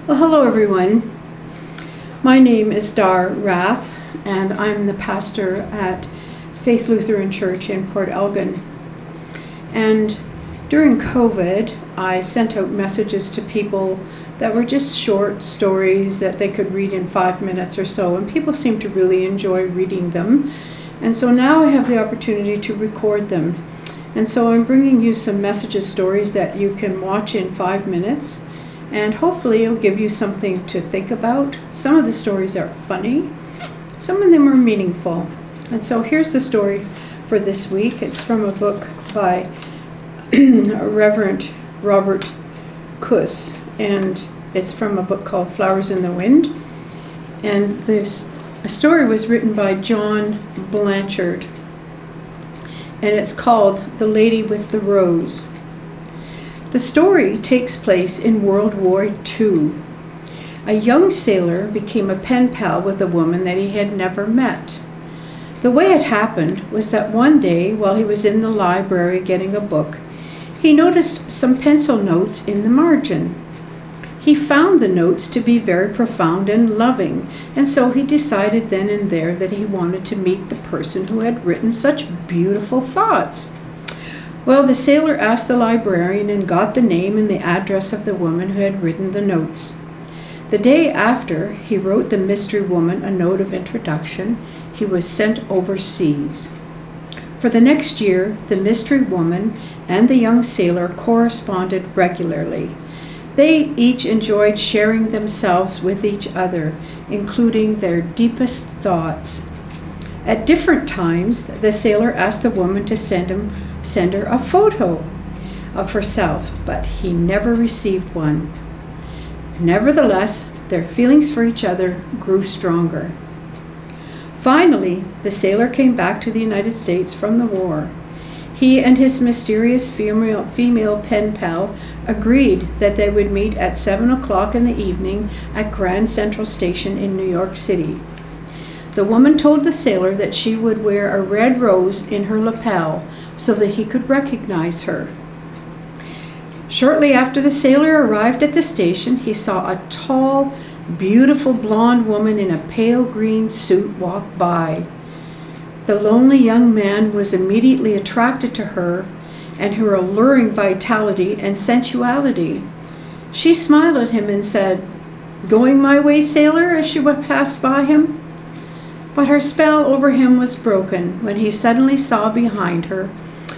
Well, hello everyone. My name is Dar Rath, and I'm the pastor at Faith Lutheran Church in Port Elgin. And during COVID, I sent out messages to people that were just short stories that they could read in 5 minutes or so, and people seemed to really enjoy reading them. And so now I have the opportunity to record them. And so I'm bringing you some messages, stories that you can watch in 5 minutes. And hopefully it'll give you something to think about. Some of the stories are funny, some of them are meaningful. And so here's the story for this week. It's from a book by Reverend Robert Kuss, and it's from a book called Flowers in the Wind. And this story was written by John Blanchard, and it's called The Lady with the Rose. The story takes place in World War II. A young sailor became a pen pal with a woman that he had never met. The way it happened was that one day, while he was in the library getting a book, he noticed some pencil notes in the margin. He found the notes to be very profound and loving, and so he decided then and there that he wanted to meet the person who had written such beautiful thoughts. Well, the sailor asked the librarian and got the name and the address of the woman who had written the notes. The day after he wrote the mystery woman a note of introduction, he was sent overseas. For the next year, the mystery woman and the young sailor corresponded regularly. They each enjoyed sharing themselves with each other, including their deepest thoughts. At different times, the sailor asked the woman to send her a photo of herself, but he never received one. Nevertheless, their feelings for each other grew stronger. Finally, the sailor came back to the United States from the war. He and his mysterious female pen pal agreed that they would meet at 7 o'clock in the evening at Grand Central Station in New York City. The woman told the sailor that she would wear a red rose in her lapel so that he could recognize her. Shortly after the sailor arrived at the station, he saw a tall, beautiful blonde woman in a pale green suit walk by. The lonely young man was immediately attracted to her and her alluring vitality and sensuality. She smiled at him and said, "Going my way, sailor?" as she passed by him. But her spell over him was broken when he suddenly saw behind her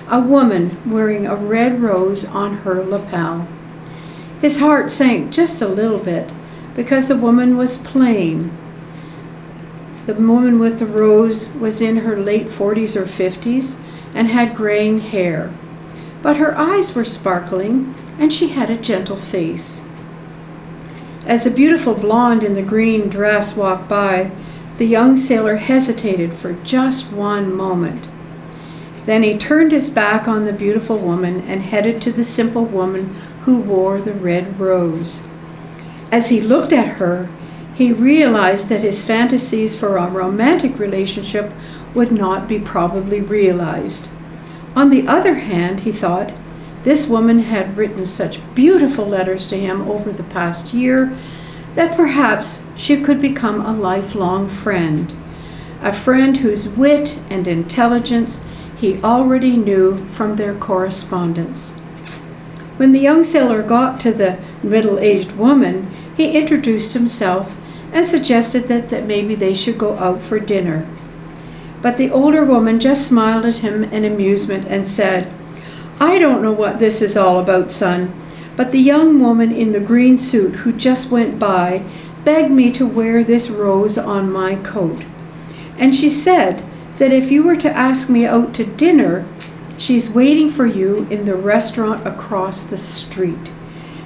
a woman wearing a red rose on her lapel. His heart sank just a little bit because the woman was plain. The woman with the rose was in her late 40s or 50s and had graying hair, but her eyes were sparkling and she had a gentle face. As the beautiful blonde in the green dress walked by, the young sailor hesitated for just one moment. Then he turned his back on the beautiful woman and headed to the simple woman who wore the red rose. As he looked at her, he realized that his fantasies for a romantic relationship would not be probably realized. On the other hand, he thought, this woman had written such beautiful letters to him over the past year that perhaps she could become a lifelong friend, a friend whose wit and intelligence he already knew from their correspondence. When the young sailor got to the middle-aged woman, he introduced himself and suggested that maybe they should go out for dinner. But the older woman just smiled at him in amusement and said, "I don't know what this is all about, son, but the young woman in the green suit who just went by begged me to wear this rose on my coat. And she said that if you were to ask me out to dinner, she's waiting for you in the restaurant across the street.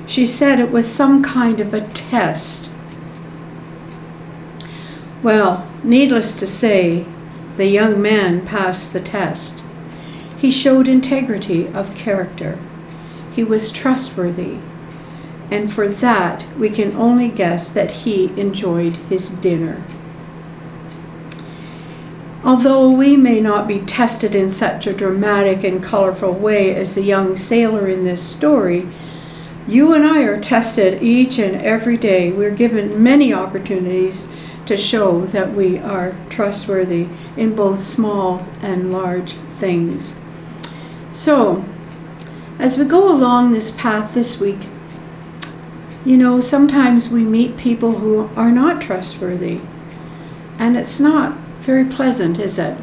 She said it was some kind of a test." Well, needless to say, the young man passed the test. He showed integrity of character. He was trustworthy. And for that, we can only guess that he enjoyed his dinner. Although we may not be tested in such a dramatic and colorful way as the young sailor in this story, You and I are tested each and every day. We're given many opportunities to show that we are trustworthy in both small and large things. So, as we go along this path this week, sometimes we meet people who are not trustworthy, and it's not very pleasant, is it?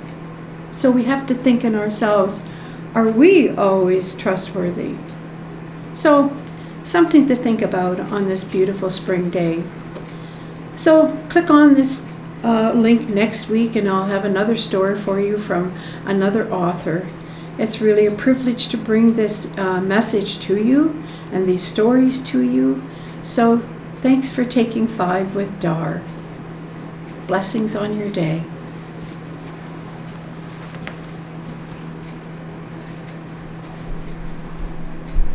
So we have to think in ourselves, are we always trustworthy? So, something to think about on this beautiful spring day. So click on this link next week and I'll have another story for you from another author. It's really a privilege to bring this message to you and these stories to you. So thanks for taking 5 with Dar. Blessings on your day.